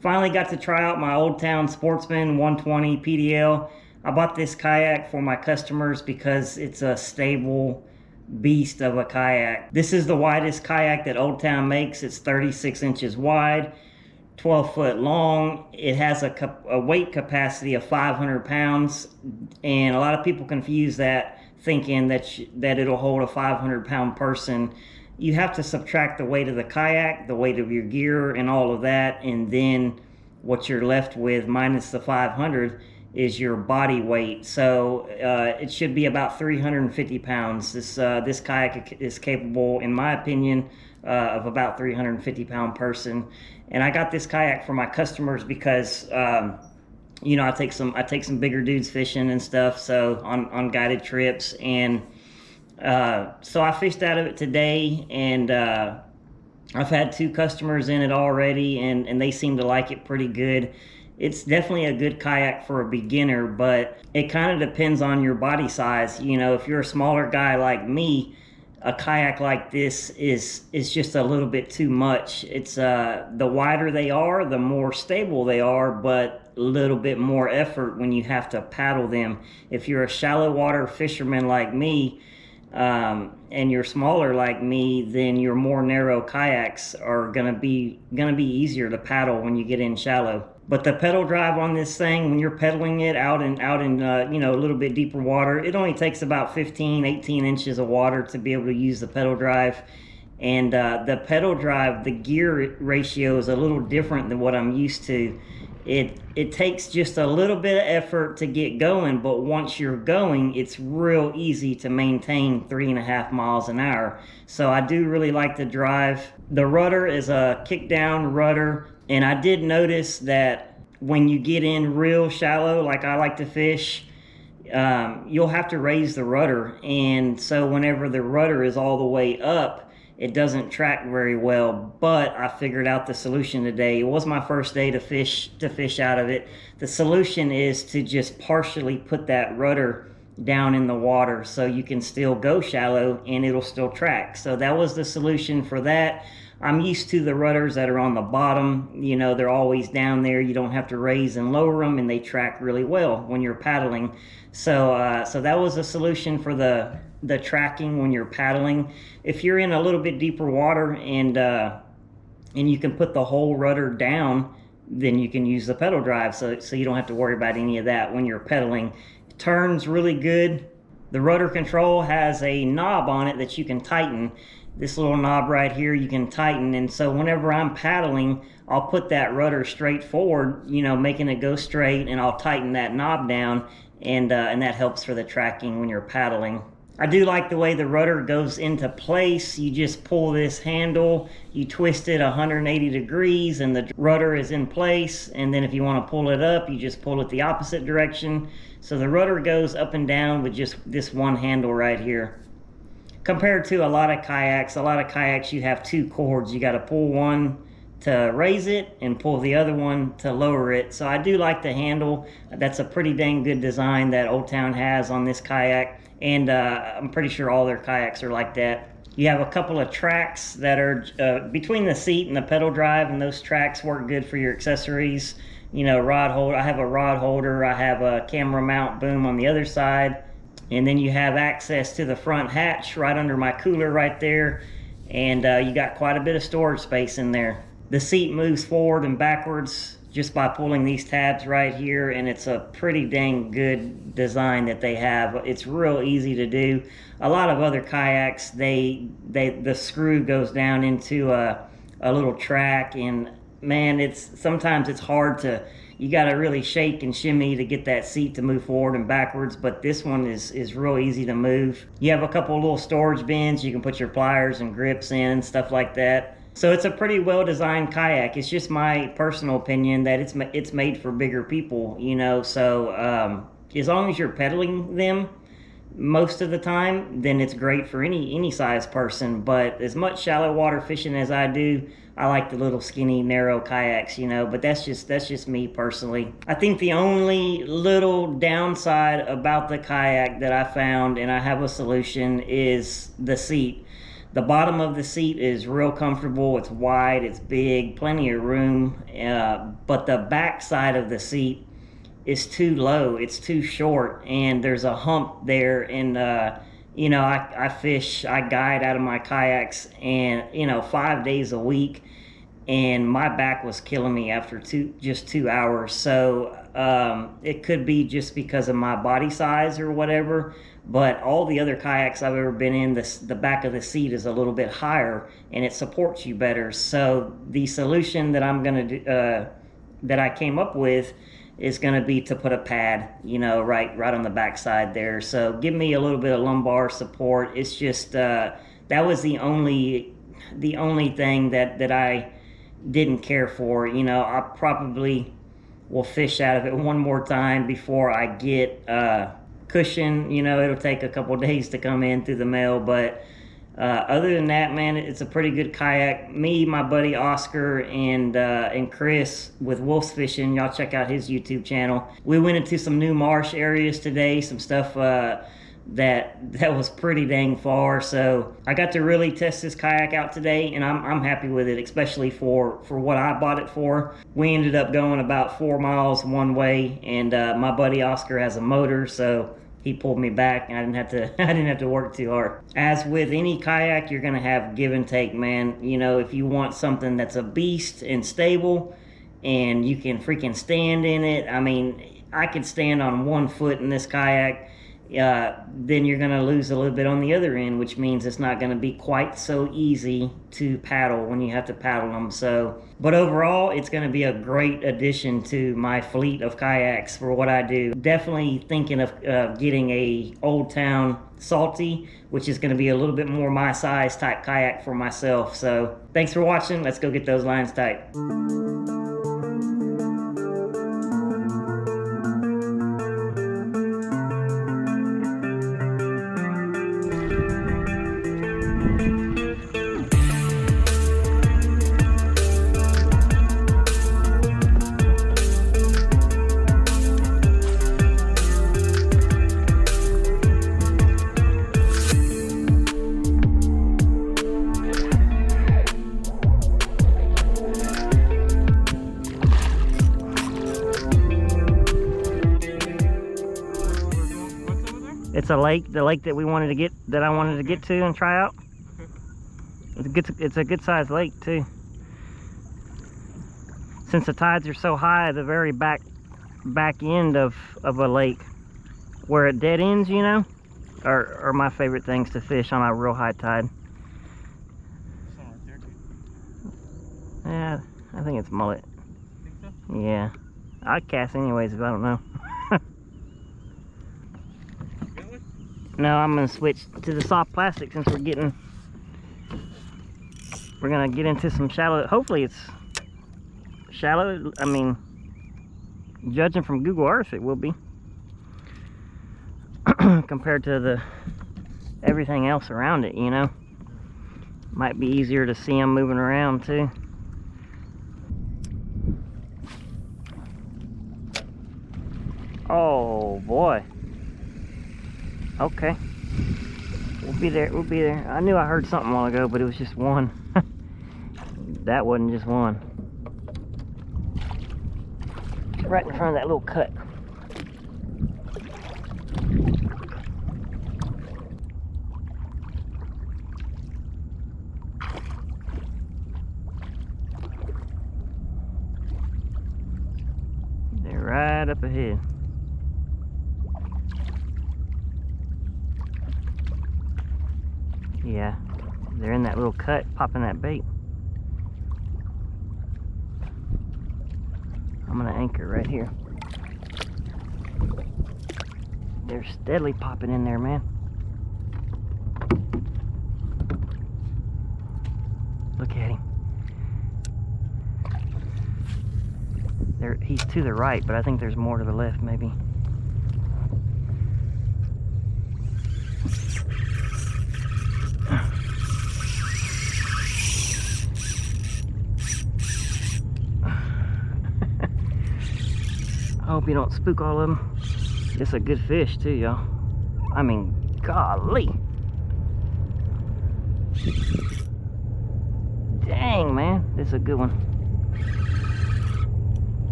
Finally got to try out my Old Town Sportsman 120 PDL. I bought this kayak for my customers because it's a stable beast of a kayak. This is the widest kayak that Old Town makes. It's 36 inches wide, 12 foot long. It has a weight capacity of 500 pounds, and a lot of people confuse that thinking that it'll hold a 500-pound person. You have to subtract the weight of the kayak, the weight of your gear, and all of that, and then what you're left with minus the 500 is your body weight. So it should be about 350 pounds. This kayak is capable, in my opinion, of about 350-pound person. And I got this kayak for my customers because you know, I take some bigger dudes fishing and stuff, so on guided trips. And so I fished out of it today, and I've had 2 customers in it already, and they seem to like it pretty good. It's definitely a good kayak for a beginner, but it kind of depends on your body size. You know, if you're a smaller guy like me, a kayak like this is just a little bit too much. It's the wider they are, the more stable they are, but a little bit more effort when you have to paddle them. If you're a shallow water fisherman like me, and you're smaller like me, then your more narrow kayaks are gonna be easier to paddle when you get in shallow. But the pedal drive on this thing, when you're pedaling it out in you know, a little bit deeper water, it only takes about 18 inches of water to be able to use the pedal drive. And the pedal drive, the gear ratio is a little different than what I'm used to. It takes just a little bit of effort to get going, but once you're going, it's real easy to maintain 3.5 miles an hour. So I do really like the drive. The rudder is a kick down rudder, and I did notice that when you get in real shallow, like I like to fish, you'll have to raise the rudder. And so whenever the rudder is all the way up, it doesn't track very well. But I figured out the solution today. It was my first day to fish out of it. The solution is to just partially put that rudder down in the water so you can still go shallow and it'll still track. So that was the solution for that. I'm used to the rudders that are on the bottom. You know, they're always down there. You don't have to raise and lower them, and they track really well when you're paddling. So so that was a solution for the tracking when you're paddling. If you're in a little bit deeper water and you can put the whole rudder down, then you can use the pedal drive, so you don't have to worry about any of that when you're pedaling. It turns really good. The rudder control has a knob on it that you can tighten. This little knob right here you can tighten, and so whenever I'm paddling, I'll put that rudder straight forward, you know, making it go straight, and I'll tighten that knob down, and that helps for the tracking when you're paddling. I do like the way the rudder goes into place. You just pull this handle, you twist it 180 degrees, and the rudder is in place. And then if you want to pull it up, you just pull it the opposite direction. So the rudder goes up and down with just this one handle right here. Compared to a lot of kayaks you have 2 cords. You got to pull one to raise it and pull the other one to lower it. So I do like the handle. That's a pretty dang good design that Old Town has on this kayak. And I'm pretty sure all their kayaks are like that. You have a couple of tracks that are between the seat and the pedal drive, and those tracks work good for your accessories. You know, rod holder. I have a rod holder. I have a camera mount boom on the other side. And then you have access to the front hatch right under my cooler right there. And you got quite a bit of storage space in there. The seat moves forward and backwards just by pulling these tabs right here, and it's a pretty dang good design that they have. It's real easy to do. A lot of other kayaks, the screw goes down into a little track, and man, sometimes it's hard to, you gotta really shake and shimmy to get that seat to move forward and backwards, but this one is real easy to move. You have a couple of little storage bins you can put your pliers and grips in and stuff like that. So it's a pretty well-designed kayak. It's just my personal opinion that it's made for bigger people, you know. So as long as you're pedaling them most of the time, then it's great for any size person. But as much shallow water fishing as I do, I like the little skinny narrow kayaks, you know. But that's just me personally. I think the only little downside about the kayak that I found, and I have a solution, is the seat. The bottom of the seat is real comfortable. It's wide, it's big, plenty of room, but the back side of the seat is too low, it's too short, and there's a hump there. And you know, I guide out of my kayaks, and you know, 5 days a week, and my back was killing me after just 2 hours. So it could be just because of my body size or whatever, but all the other kayaks I've ever been in, the back of the seat is a little bit higher and it supports you better. So the solution that I'm gonna do, that I came up with, is going to be to put a pad, you know, right on the back side there. So give me a little bit of lumbar support. It's just that was the only thing that I didn't care for. You know, I probably will fish out of it one more time before I get cushion. You know, it'll take a couple days to come in through the mail, but other than that, man, it's a pretty good kayak. Me, my buddy Oscar, and Chris with Wolf's Fishing, y'all check out his YouTube channel. We went into some new marsh areas today, some stuff that was pretty dang far. So I got to really test this kayak out today, and I'm happy with it, especially for what I bought it for. We ended up going about 4 miles one way, and my buddy Oscar has a motor, so he pulled me back, and I didn't have to work too hard. As with any kayak, you're gonna have give and take, man. You know, if you want something that's a beast and stable, and you can freaking stand in it. I mean, I could stand on one foot in this kayak. Then you're gonna lose a little bit on the other end, which means it's not gonna be quite so easy to paddle when you have to paddle them. So, but overall, it's gonna be a great addition to my fleet of kayaks for what I do. Definitely thinking of getting a Old Town Salty, which is gonna be a little bit more my size type kayak for myself. So, thanks for watching. Let's go get those lines tight. It's a lake, the lake that I wanted to get to and try out. It's a good sized lake too. Since the tides are so high, the very back end of a lake, where it dead ends, you know, are my favorite things to fish on a real high tide. Yeah, I think it's mullet. Think so? Yeah, I'd cast anyways if I don't know. No, I'm gonna switch to the soft plastic since we're gonna get into some shallow. Hopefully it's shallow. I mean, judging from Google Earth, it will be compared to everything else around it, you know. Might be easier to see them moving around too. Oh boy. Okay, we'll be there. I knew I heard something a while ago, but it was just one. That wasn't just one. Right in front of that little cut. They're right up ahead. Yeah, they're in that little cut, popping that bait. I'm gonna anchor right here. They're steadily popping in there, man. Look at him. He's to the right, but I think there's more to the left, maybe. I hope you don't spook all of them. It's a good fish too, y'all. I mean, golly. Dang, man, this is a good one.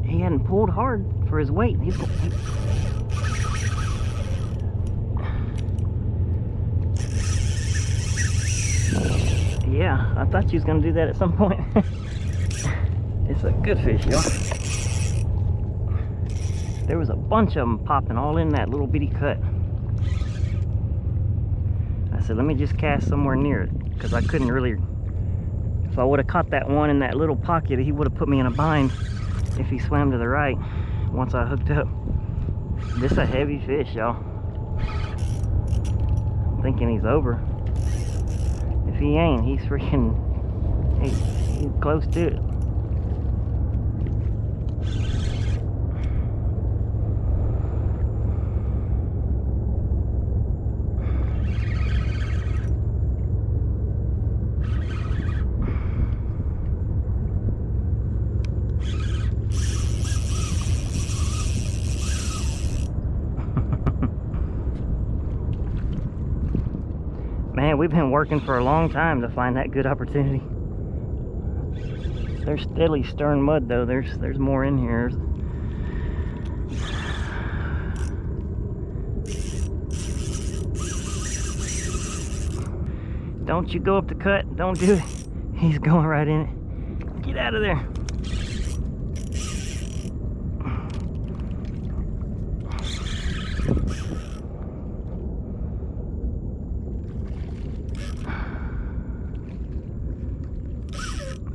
He hadn't pulled hard for his weight. Yeah, I thought you was gonna do that at some point. It's a good fish, y'all. There was a bunch of them popping all in that little bitty cut. I said, let me just cast somewhere near it, because I couldn't really. If I would have caught that one in that little pocket, he would have put me in a bind if he swam to the right once I hooked up. This is a heavy fish, y'all. I'm thinking he's over. If he ain't, he's freaking, he's close to it. Man, we've been working for a long time to find that good opportunity. They're steadily stirring mud though. There's more in here. Don't you go up the cut. Don't do it. He's going right in it. Get out of there.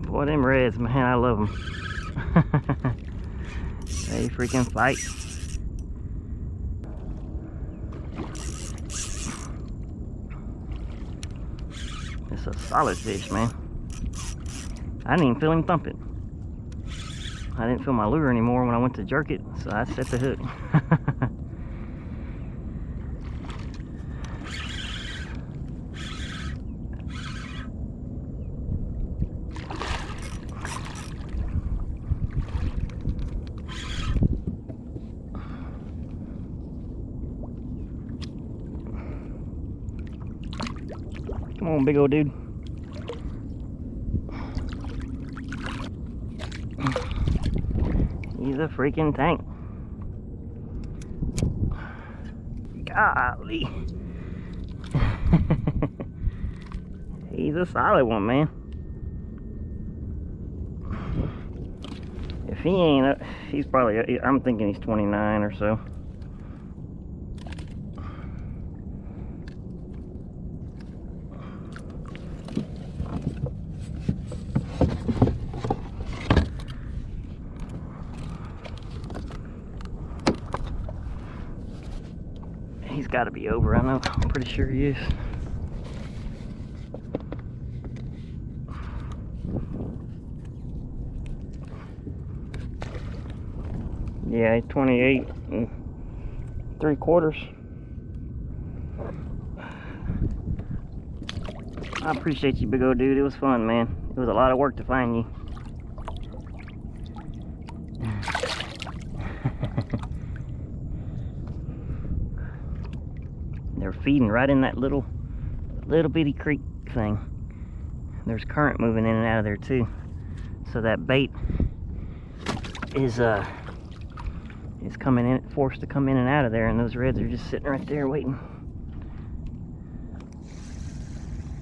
Boy, them reds, man, I love them. They freaking fight. It's a solid fish, man. I didn't even feel him thumping. I didn't feel my lure anymore when I went to jerk it, so I set the hook. Come on, big old dude. He's a freaking tank. Golly. He's a solid one, man. If he ain't, he's probably, I'm thinking he's 29 or so. He's got to be over, I know. I'm pretty sure he is. Yeah, he's 28 3/4. I appreciate you, big old dude. It was fun, man. It was a lot of work to find you. They're feeding right in that little bitty creek thing. There's current moving in and out of there too, so that bait is coming in, forced to come in and out of there, and those reds are just sitting right there waiting.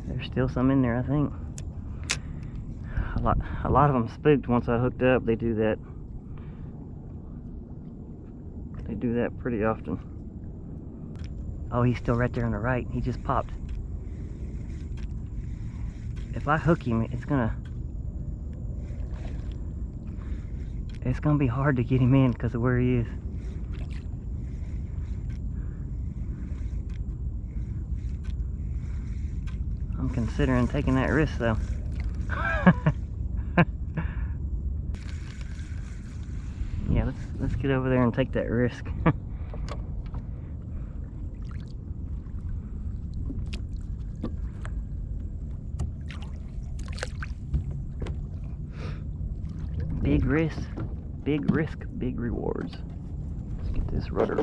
There's still some in there, I think. A lot of them spooked once I hooked up. They do that. They do that pretty often. Oh, he's still right there on the right. He just popped. If I hook him, it's gonna be hard to get him in because of where he is. I'm considering taking that risk though. Yeah, let's get over there and take that risk. big risk, big rewards. Let's get this rudder.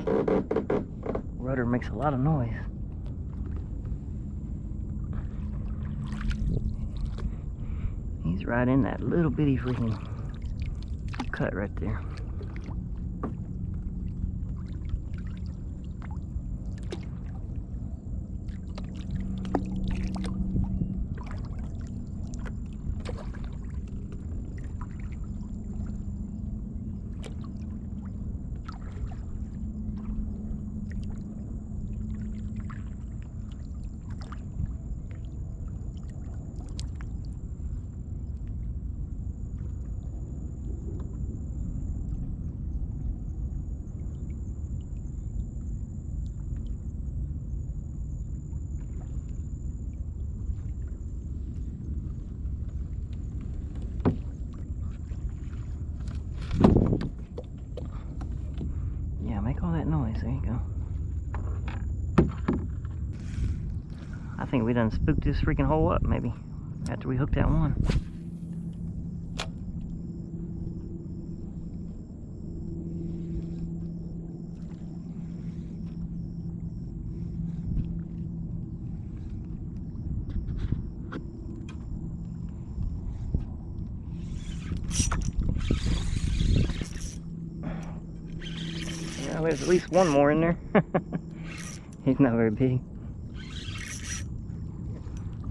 Rudder makes a lot of noise. He's right in that little bitty freaking cut right there. Make all that noise. There you go. I think we done spooked this freaking hole up, maybe, after we hooked that one. There's at least one more in there. He's not very big.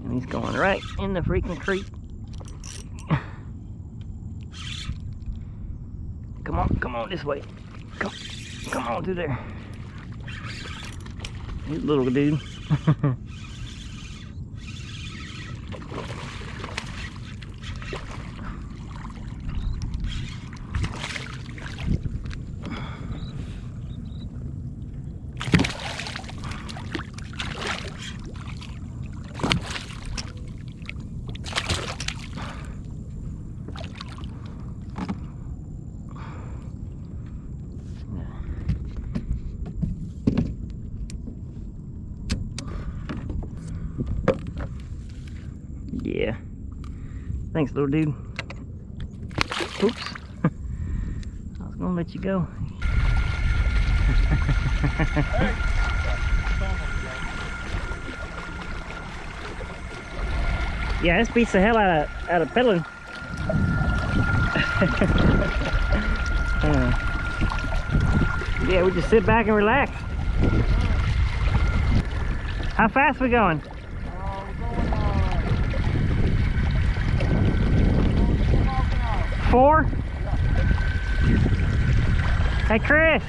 And he's going right in the freaking creek. Come on this way. Come on through there. You little dude. Yeah. Thanks, little dude. Oops. I was gonna let you go. Yeah, this beats the hell out of pedaling. Yeah, we just sit back and relax. How fast we going? 4? Hey Chris,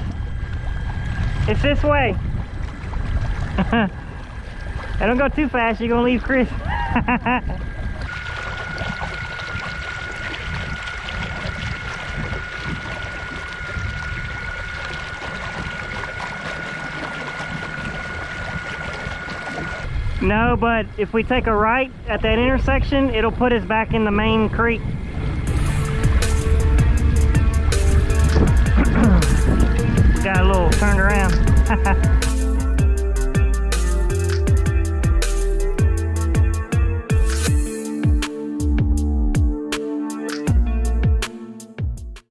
it's this way. Hey, don't go too fast, you're gonna leave Chris. No, but if we take a right at that intersection, it'll put us back in the main creek. Got a little turned around.